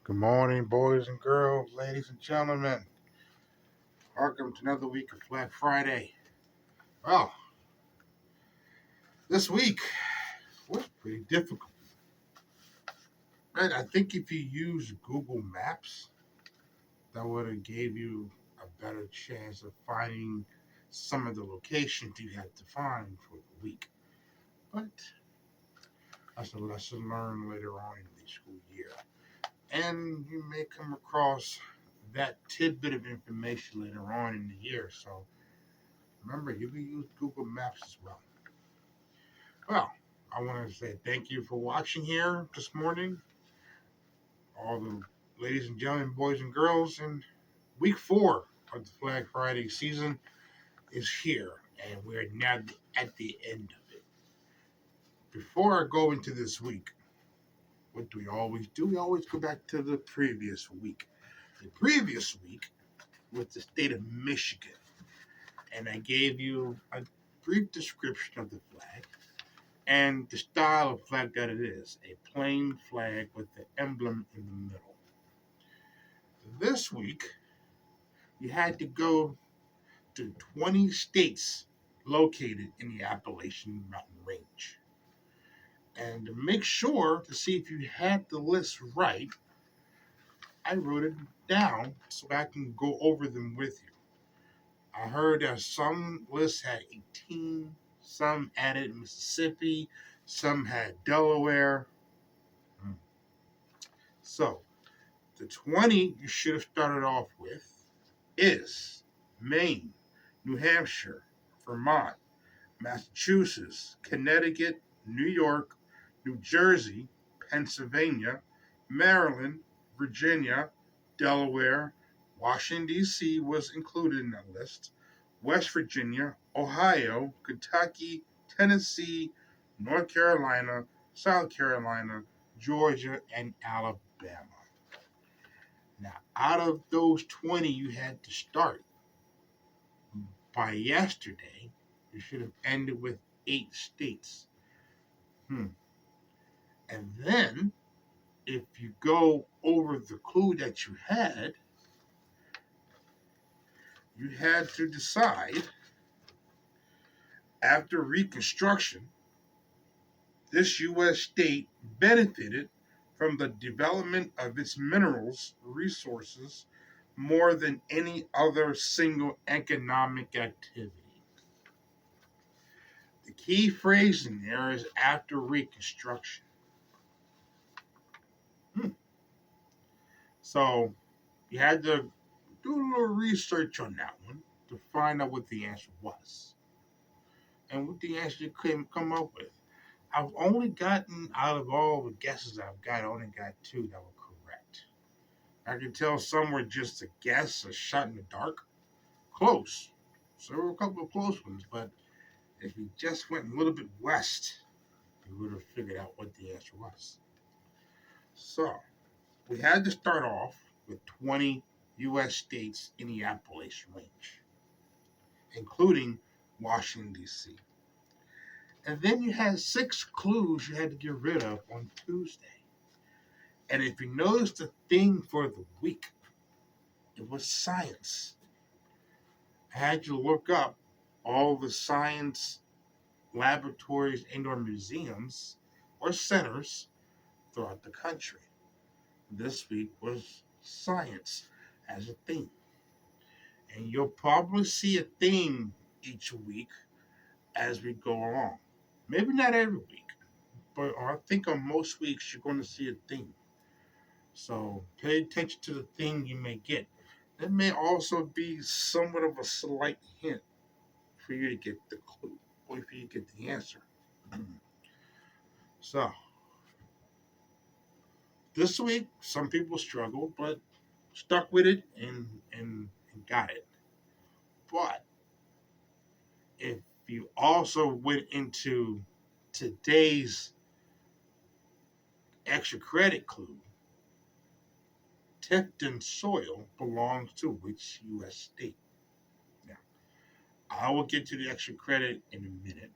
Good morning, boys and girls, ladies and gentlemen. Welcome to another week of Flag Friday. Well, this week was pretty difficult. Right? I think if you use Google Maps, that would have gave you a better chance of finding some of the locations you had to find for the week. But that's a lesson learned later on in the school year. And you may come across that tidbit of information later on in the year. So remember, you can use Google Maps as well. Well, I want to say thank you for watching here this morning. All the ladies and gentlemen, boys and girls, and week 4 of the Flag Friday season is here, and we're now at the end of it. Before I go into this week, what do we always do? We always go back to the previous week. The previous week was the state of Michigan, and I gave you a brief description of the flag and the style of flag that it is, a plain flag with the emblem in the middle. This week, you had to go to 20 states located in the Appalachian Mountain Range. And to make sure to see if you had the list right, I wrote it down so I can go over them with you. I heard that some lists had 18, some added Mississippi, some had Delaware. So, the 20 you should have started off with is Maine, New Hampshire, Vermont, Massachusetts, Connecticut, New York, New Jersey, Pennsylvania, Maryland, Virginia, Delaware, Washington, D.C. was included in that list, West Virginia, Ohio, Kentucky, Tennessee, North Carolina, South Carolina, Georgia, and Alabama. Now, out of those 20 you had to start by yesterday, you should have ended with 8 states. And then, if you go over the clue that you had to decide after Reconstruction, this U.S. state benefited from the development of its minerals resources more than any other single economic activity. The key phrase in there is after Reconstruction. Hmm. So you had to do a little research on that one to find out what the answer was. And what the answer you couldn't come up with. I've only gotten, out of all the guesses I've got, I only got 2 that were correct. I can tell some were just a guess, a shot in the dark. Close. So there were a couple of close ones, but if you just went a little bit west, you would have figured out what the answer was. So, we had to start off with 20 U.S. states in the Appalachian Range, including Washington, D.C. And then you had 6 clues you had to get rid of on Tuesday. And if you notice the theme for the week, it was science. I had you look up all the science laboratories and or museums or centers throughout the country. This week was science as a theme. And you'll probably see a theme each week as we go along. Maybe not every week, but I think on most weeks you're going to see a theme. So pay attention to the thing you may get. It may also be somewhat of a slight hint for you to get the clue or for you to get the answer. So this week, some people struggled, but stuck with it and got it. But if you also went into today's extra credit clue, Tifton soil belongs to which U.S. state? Now, I will get to the extra credit in a minute,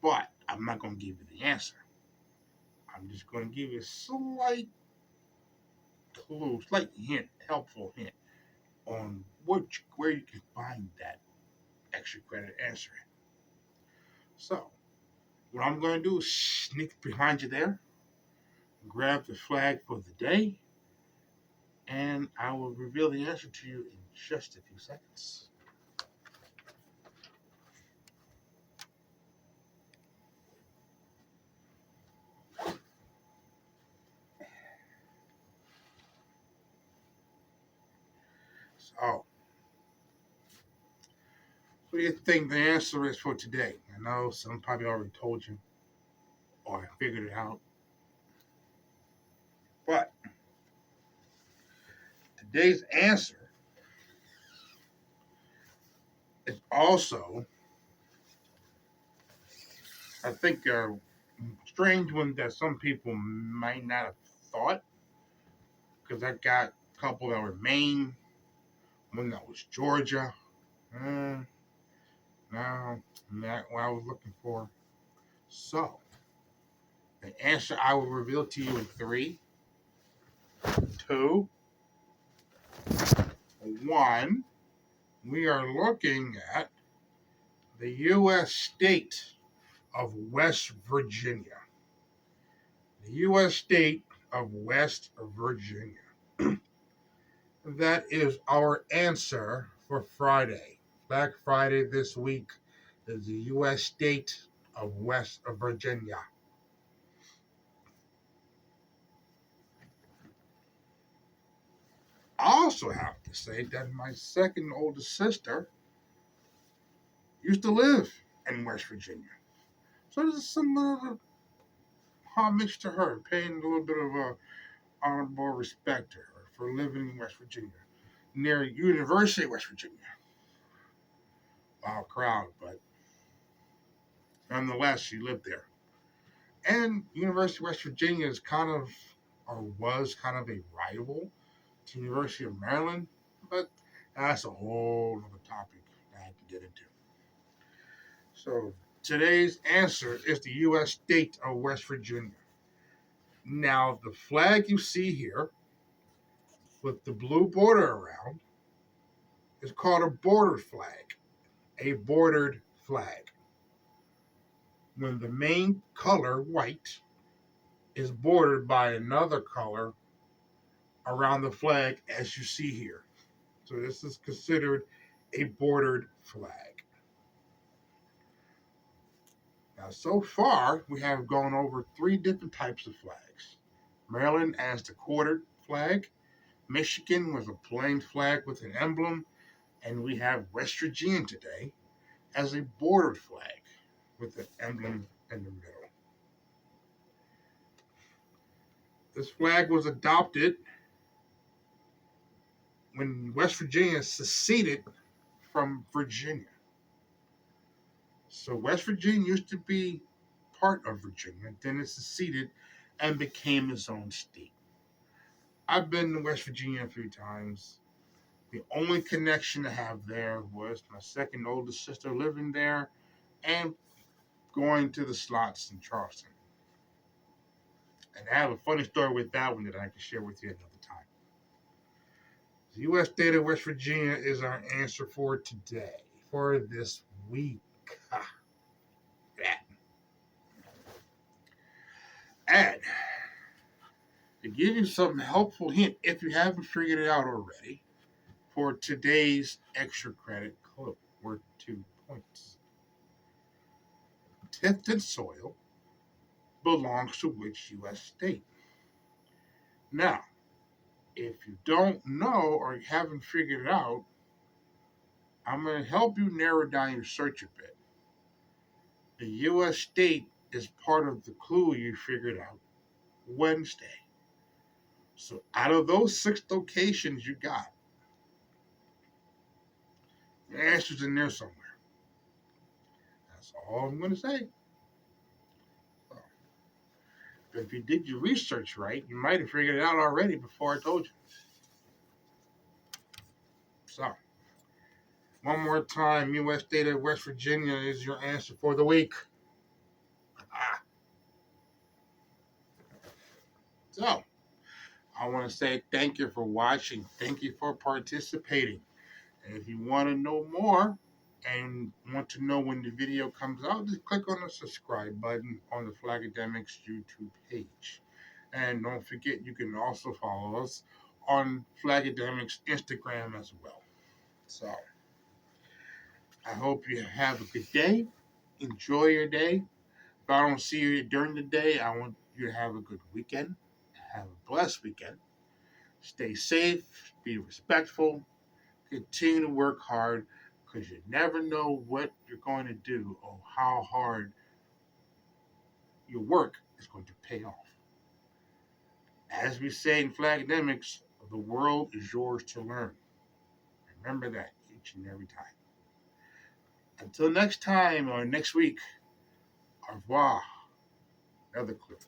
but I'm not going to give you the answer. I'm just going to give you a slight clue, slight hint, helpful hint on where you can find that extra credit answer. So, what I'm going to do is sneak behind you there, grab the flag for the day, and I will reveal the answer to you in just a few seconds. So, what do you think the answer is for today? I know some probably already told you or figured it out, but today's answer is also, I think, a strange one that some people might not have thought, because I got a couple that were Maine, one that was Georgia. No, not what I was looking for. So, the answer I will reveal to you in 3, 2, 1. We are looking at the U.S. state of West Virginia. The U.S. state of West Virginia. That is our answer for Friday. Black Friday this week is the U.S. state of West Virginia. I also have to say that my second oldest sister used to live in West Virginia. So there's some homage to her, paying a little bit of honorable respect to her for living in West Virginia, near University of West Virginia. Wow, crowd, but nonetheless, she lived there. And University of West Virginia is kind of, or was kind of, a rival to University of Maryland, but that's a whole other topic that I can get into. So today's answer is the U.S. state of West Virginia. Now, the flag you see here with the blue border around is called a bordered flag. A bordered flag. When the main color, white, is bordered by another color around the flag, as you see here. So this is considered a bordered flag. Now, so far, we have gone over 3 different types of flags. Maryland as the quartered flag, Michigan was a plain flag with an emblem, and we have West Virginia today as a bordered flag with an emblem in the middle. This flag was adopted when West Virginia seceded from Virginia. So West Virginia used to be part of Virginia, then it seceded and became its own state. I've been to West Virginia a few times. The only connection I have there was my second oldest sister living there and going to the slots in Charleston. And I have a funny story with that one that I can share with you another time. The U.S. state of West Virginia is our answer for today, for this week. And to give you some helpful hint, if you haven't figured it out already, for today's extra credit clue worth 2 points. Tifton soil belongs to which U.S. state? Now, if you don't know or you haven't figured it out, I'm going to help you narrow down your search a bit. The U.S. state is part of the clue you figured out Wednesday. So out of those 6 locations you got, the answer's in there somewhere. That's all I'm going to say. But if you did your research right, you might have figured it out already before I told you. So, one more time, U.S. state of West Virginia is your answer for the week. So, I want to say thank you for watching. Thank you for participating. And if you want to know more and want to know when the video comes out, just click on the subscribe button on the Flagademics YouTube page. And don't forget, you can also follow us on Flagademics Instagram as well. So I hope you have a good day. Enjoy your day. If I don't see you during the day, I want you to have a good weekend. Have a blessed weekend. Stay safe, be respectful, continue to work hard because you never know what you're going to do or how hard your work is going to pay off. As we say in Flagademics, the world is yours to learn. Remember that each and every time. Until next time or next week, au revoir. Another clip.